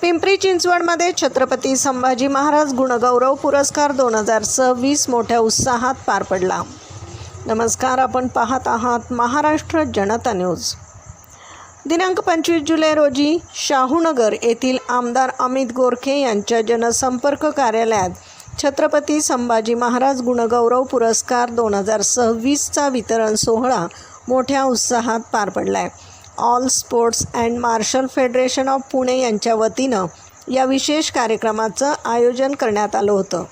पिंपरी चिंचवडमध्ये छत्रपती संभाजी महाराज गुणगौरव पुरस्कार 2026 मोठ्या उत्साहात पार पडला। नमस्कार, आपण पाहत आहात महाराष्ट्र जनता न्यूज। दिनांक 25 जुलै रोजी शाहूनगर येथील आमदार अमित गोरखे यांच्या जनसंपर्क कार्यालयात छत्रपती संभाजी महाराज गुणगौरव पुरस्कार 2026चा वितरण सोहळा मोठ्या उत्साहात पार पडला आहे। All sports and martial federation of Pune यांच्या वतीनं या विशेष कार्यक्रमाचं आयोजन करण्यात आलं होतं।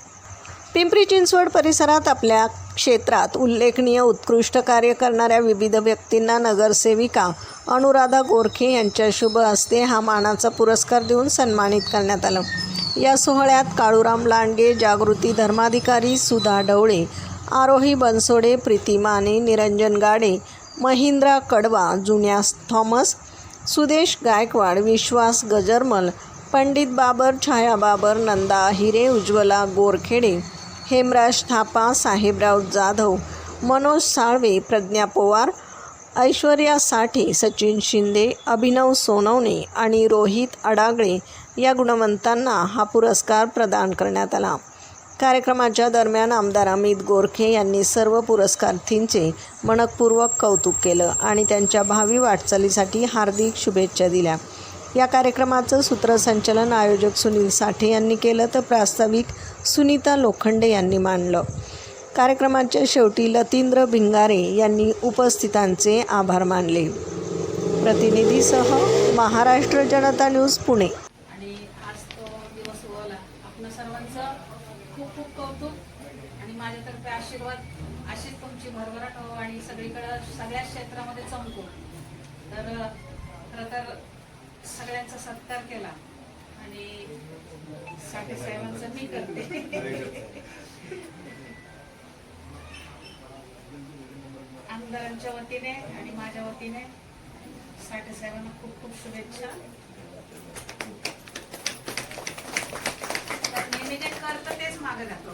पिंपरी चिंचवड परिसरात आपल्या क्षेत्रात उल्लेखनीय उत्कृष्ट कार्य करणाऱ्या विविध व्यक्तींना नगरसेविका अनुराधा गोरखे यांच्या शुभ हस्ते हा मानाचा पुरस्कार देऊन सन्मानित करण्यात आलं। या सोहळ्यात काळूराम लांडगे, जागृती धर्माधिकारी, सुधा ढवळे, आरोही बनसोडे, प्रीती माने, निरंजन गाडे, महिंद्रा कडवा, जुन्यास थॉमस, सुदेश गायकवाड, विश्वास गजरमल, पंडित बाबर, छाया बाबर, नंदा हिरे, उज्ज्वला गोरखेडे, हेमराज थापा, साहेबराव जाधव, मनोज साळवे, प्रज्ञा पवार, ऐश्वर्या साठे, सचिन शिंदे, अभिनव सोनवणे आणि रोहित अडागळे या गुणवंतांना हा पुरस्कार प्रदान करण्यात आला। कार्यक्रमाच्या दरम्यान आमदार अमित गोरखे यांनी सर्व पुरस्कारार्थींचे मनपूर्वक कौतुक केलं आणि त्यांच्या भावी वाटचालीसाठी हार्दिक शुभेच्छा दिल्या। या कार्यक्रमाचं सूत्रसंचालन आयोजक सुनील साठे यांनी केलं तर प्रास्ताविक सुनीता लोखंडे यांनी मांडलं। कार्यक्रमाच्या शेवटी लतींद्र भिंगारे यांनी उपस्थितांचे आभार मानले। प्रतिनिधीसह महाराष्ट्र जनता न्यूज पुणे। आणि आज तो दिवस ओला आपलं सर्वांचं खूप खूप कौतुक आणि माझ्यातर्फे आशीर्वाद, अशीच तुमची भरभराट हो आणि सगळीकडे सगळ्या क्षेत्रामध्ये चमको। तर खरं तर सगळ्यांचा सत्कार केला आणि साठे साहेबांचा मी करते। आमदारांच्या वतीने आणि माझ्या वतीने साठे साहेबांना खूप खूप शुभेच्छा। नेहमी जे करतो तेच मागे जातो।